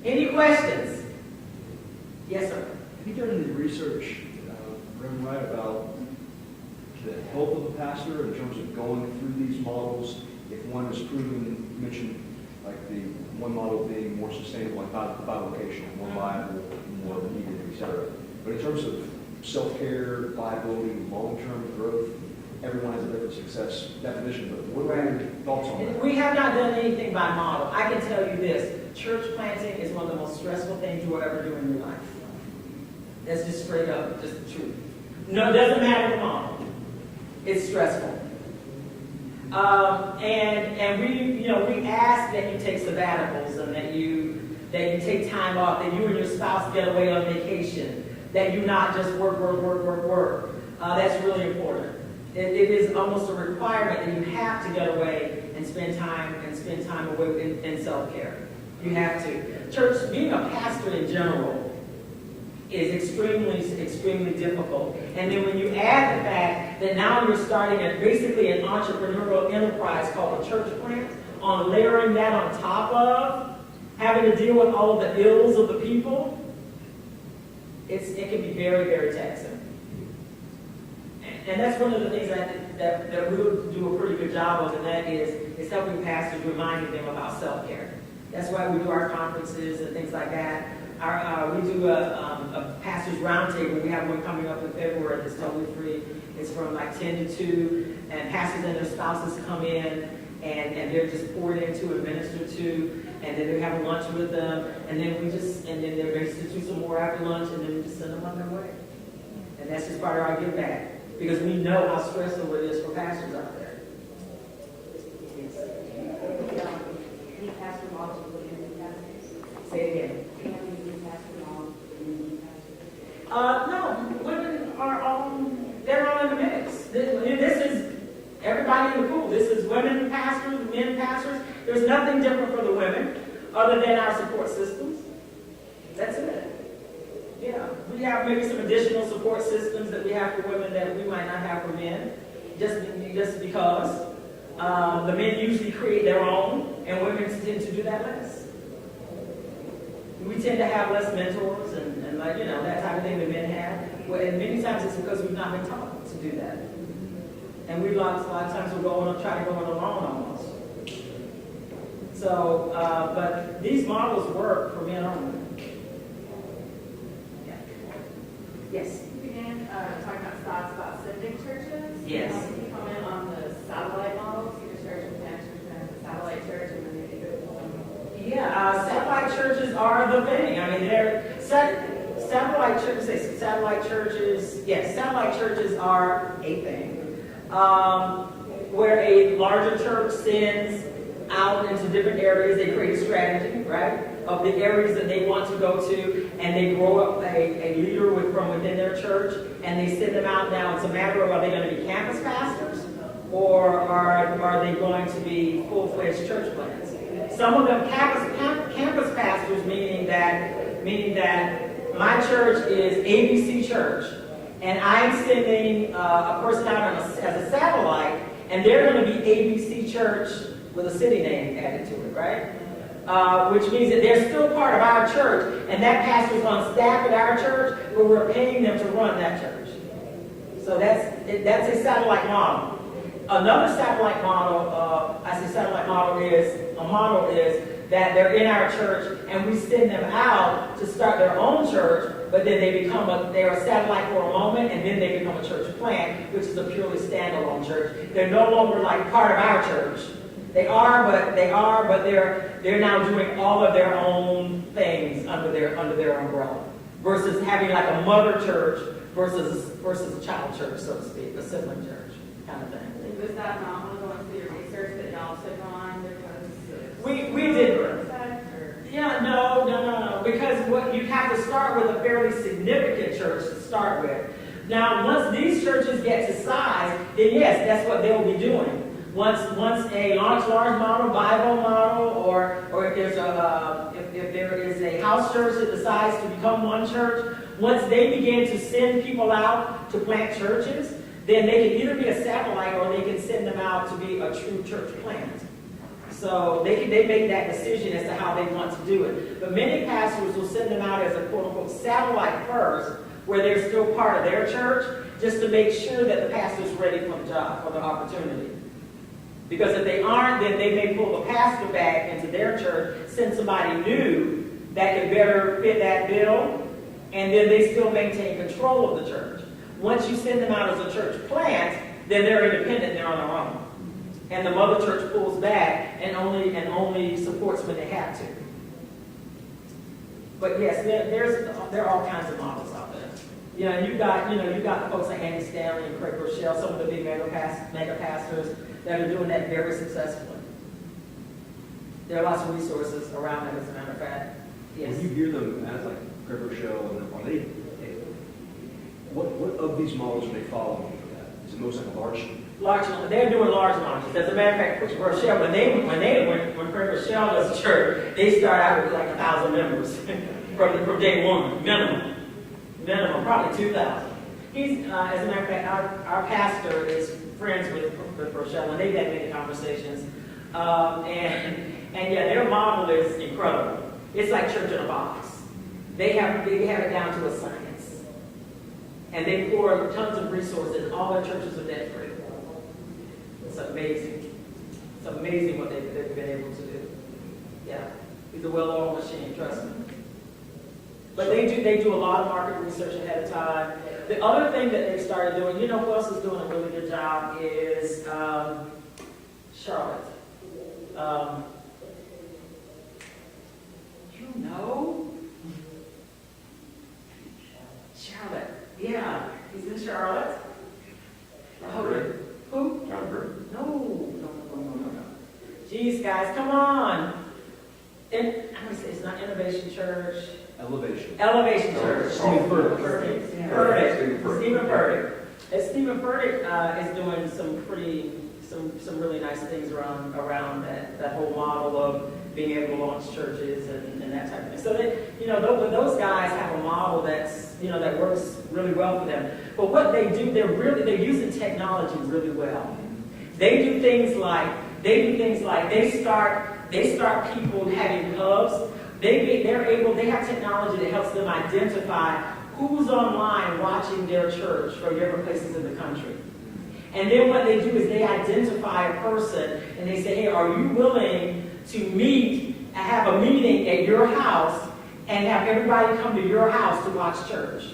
Any questions? Yes, sir.
Have you done any research, Reverend Wright, about the health of the pastor in terms of going through these models? If one is proven, you mentioned like the one model being more sustainable, like bivocational, more viable, more needed, etc. But in terms of self-care, viability, long-term growth, everyone has a different success definition. But what are your thoughts on that?
We have not done anything by model. I can tell you this. Church planting is one of the most stressful things you will ever do in your life. That's just straight up, just the truth. No, it doesn't matter the model. It's stressful. And we ask that you take sabbaticals and that you take time off, that you and your spouse get away on vacation, that you not just work. That's really important. It is almost a requirement that you have to get away and spend time away in self-care. You have to. Church, being a pastor in general is extremely difficult. And then when you add the fact that now you're starting basically an entrepreneurial enterprise called a church plant, on layering that on top of having to deal with all of the ills of the people, it can be very, very taxing. And that's one of the things that we'll do a pretty good job of, and that is helping pastors, reminding them about self-care. That's why we do our conferences and things like that. We do a pastor's roundtable. We have one coming up in February that's totally free. It's from like 10 to 2, and pastors and their spouses come in, and they're just poured into and ministered to, and then we have a lunch with them, and then they're ministered to some more after lunch, and then we just send them on their way. And that's just part of our give back, because we know how stressful it is for pastors out there.
Any pastor models for the pastors?
Say it again.
Family pastor moms and lead pastors?
No, women are all, they're all in the mix. This is everybody in the pool. This is women pastors, men pastors. There's nothing different for the women other than our support systems. That's it. Yeah, we have maybe some additional support systems that we have for women that we might not have for men, just because the men usually create their own, and women tend to do that less. We tend to have less mentors and like, that type of thing that men have. Well, and many times it's because we've not been taught to do that. And a lot of times we're try to go it alone almost. So, but these models work for men only. Yeah. Yes.
We began talking about thoughts about sending churches.
Yes.
Can you comment on the satellite models? Your church and pastors have a satellite church and then they go to
Yeah, satellite churches are the thing. I mean, satellite churches. Satellite churches. Yes, satellite churches are a thing. Where a larger church sends out into different areas, they create a strategy, right, of the areas that they want to go to, and they grow up a leader from within their church, and they send them out. Now, it's a matter of, are they going to be campus pastors, or are they going to be full-fledged church plants? Some of them campus pastors, meaning that my church is ABC Church, and I'm sending a person out as a satellite, and they're going to be ABC Church with a city name added to it, right? Which means that they're still part of our church, and that pastor's on staff at our church, but we're paying them to run that church. So that's a satellite model. Another satellite model, is that they're in our church, and we send them out to start their own church, but then they're a satellite for a moment, and then they become a church plant, which is a purely standalone church. They're no longer like part of our church. They are, but they're now doing all of their own things under their umbrella, versus having like a mother church versus a child church, so to speak, a sibling church kind of thing.
Was that not one of the ones for your research that y'all took on because
We did. Yeah, no. Because you have to start with a fairly significant church to start with. Now, once these churches get to size, then yes, that's what they'll be doing. Once a large model, Bible model, or if there is a house church that decides to become one church, once they begin to send people out to plant churches, then they can either be a satellite or they can send them out to be a true church plant. So they make that decision as to how they want to do it. But many pastors will send them out as a quote-unquote satellite first, where they're still part of their church, just to make sure that the pastor's ready for the job, for the opportunity. Because if they aren't, then they may pull the pastor back into their church, send somebody new that can better fit that bill, and then they still maintain control of the church. Once you send them out as a church plant, then they're independent, they're on their own. And the mother church pulls back and only supports when they have to. But yes, there are all kinds of models out there. You've got the folks like Andy Stanley and Craig Rochelle, some of the big mega pastors that are doing that very successfully. There are lots of resources around that, as a matter of fact. Yes.
When you hear them as like Craig Rochelle, what of these models are they following for that? Is it most like a large?
They're doing large launches. As a matter of fact, Rochelle, when Craig Rochelle does a church, they start out with like 1,000 members from day one, minimum, probably 2,000. He's, as a matter of fact, our pastor is friends with Rochelle, and they've had many conversations. And yeah, their model is incredible. It's like church in a box. They have it down to a science, and they pour tons of resources. All their churches are debt free. It's amazing. It's amazing what they've been able to do. Yeah, it's a well-oiled machine. Trust me. But they do a lot of market research ahead of time. The other thing that they started doing, who else is doing a really good job, is Charlotte. Charlotte. Yeah, he's in Charlotte. Who?
John Burke.
No. Jeez, guys, come on. And I'm gonna say it's not Innovation Church.
Elevation.
Elevation Church.
Stephen Furtick.
Furtick.
Stephen
Stephen
Furtick.
Furtick. And Stephen Furtick is doing some really nice things around that whole model of being able to launch churches and that type of thing. So those guys have a model that works really well for them. But what they do, they're using technology really well. They do things like they start people having hubs. They have technology that helps them identify who's online watching their church from different places in the country. And then what they do is they identify a person and they say, hey, are you willing to have a meeting at your house and have everybody come to your house to watch church?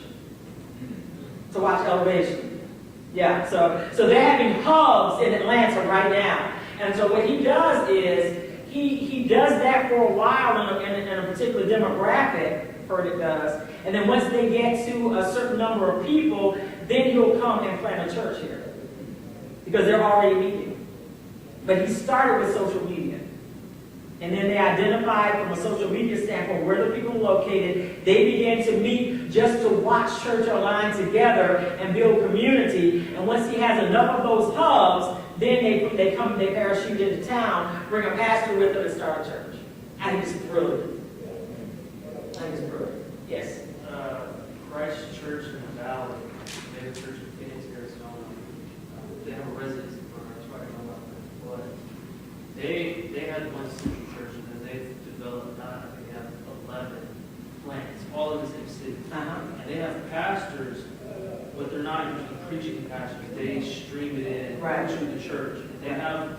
To watch Elevation. Yeah, so they're having hubs in Atlanta right now. And so what he does is he does that for a while in a particular demographic, Furtick does. And then once they get to a certain number of people, then he'll come and plant a church here. Because they're already meeting. But he started with social media. And then they identified from a social media standpoint where the people are located. They began to meet just to watch church online together and build community. And once he has enough of those hubs, then they parachute into town, bring a pastor with them and start a church. I think it's brilliant. Yes.
Christ Church in the Valley, Mega Church in Phoenix, Arizona. They have a residence in front of us, right? I know about that. But they had one central church, and then they've developed, I think they have 11 plants, all in the same city. And they have pastors, but they're not usually preaching pastors. They stream it in
Right.
to the church. And they have,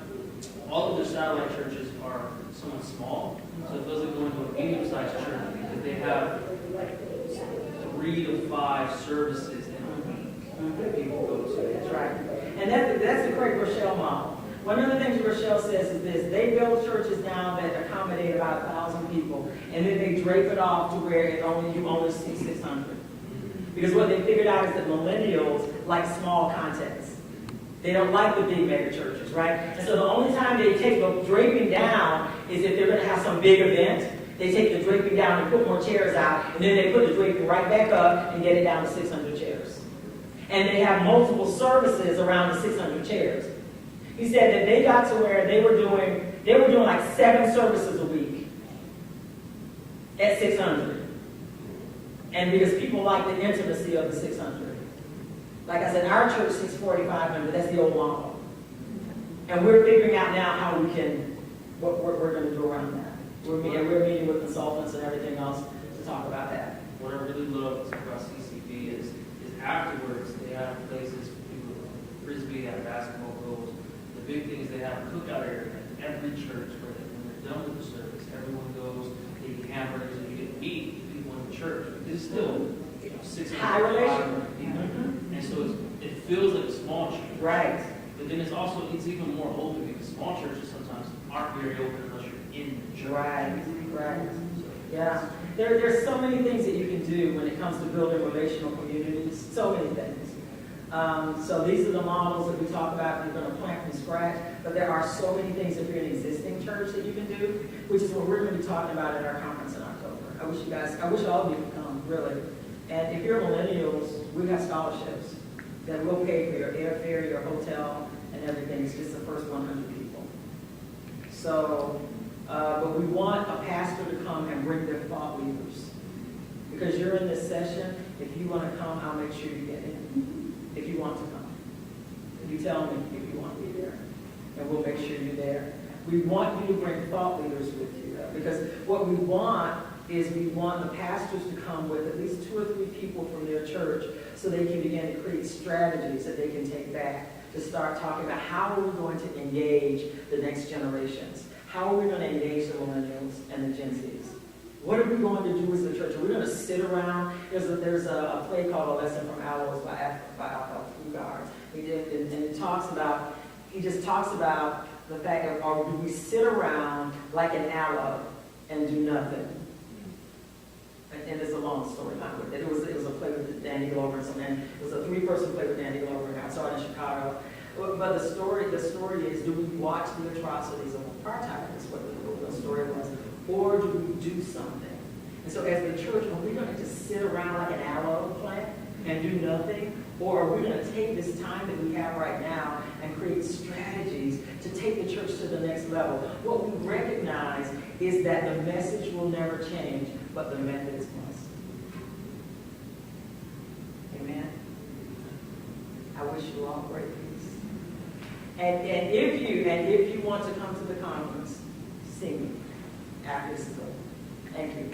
all of their satellite churches are somewhat small, so it doesn't go into a medium-sized church because they have 3 to 5 services in a week that people go to.
That's right. And that's the Craig Rochelle model. One of the things Rochelle says is this: they build churches now that accommodate about 1,000 people, and then they drape it off to where you only see 600. Because what they figured out is that millennials like small contexts. They don't like the big mega churches, right? And so the only time they take the draping down is if they're going to have some big event. They take the draping down and put more chairs out, and then they put the draping right back up and get it down to 600 chairs. And they have multiple services around the 600 chairs. He said that they got to where they were doing like 7 services a week at 600. And because people like the intimacy of the 600. Like I said, our church seats 4,500. That's the old model. And we're figuring out now how we can, what we're going to do around that. We're meeting with consultants and everything else to talk about that.
What I really love about CCB is afterwards they have places for people to frisbee, have basketball goals. The big thing is they have a cookout area at every church where when they're done with the service, everyone goes, they eat hamburgers, and you get to meet people in the church. This is still 600
High relation.
people. And so it feels like a small church.
Right.
But then it's even more open because small churches sometimes aren't very open unless you're in the church.
Right. Yeah. There's so many things that you can do when it comes to building relational communities. So many things. So these are the models that we talk about. You're going to plant from scratch. But there are so many things if you're an existing church that you can do, which is what we're going to be talking about at our conference in October. I wish all of you could come, really. And if you're millennials, we have scholarships that will pay for your airfare, your hotel, and everything. It's just the first 100 people. So, but we want a pastor to come and bring their thought leaders. Because you're in this session, if you want to come, I'll make sure you get in. If you want to come. If you tell me if you want to be there. And we'll make sure you're there. We want you to bring thought leaders with you. Because what we want is we want the pastors to come with at least 2 or 3 people from their church so they can begin to create strategies that they can take back to start talking about how we're going to engage the next generations. How are we going to engage the millennials and the Gen Zs? What are we going to do as a church? Are we going to sit around? There's a play called A Lesson from Aloes by Alpha Fugard. And he just talks about the fact of, or do we sit around like an aloe and do nothing? And it's a long story behind it. It was a play with Danny Glover and something. It was a 3-person play with Danny Glover. I saw it in Chicago. But the story is, do we watch the atrocities of apartheid? Is what the story was, or do we do something? And so as the church, are we going to just sit around like an aloe plant and do nothing? Or are we going to take this time that we have right now and create strategies to take the church to the next level? What we recognize is that the message will never change, but the methods must. Amen. I wish you all great peace. And if you want to come to the conference, sing after this is over. Thank you.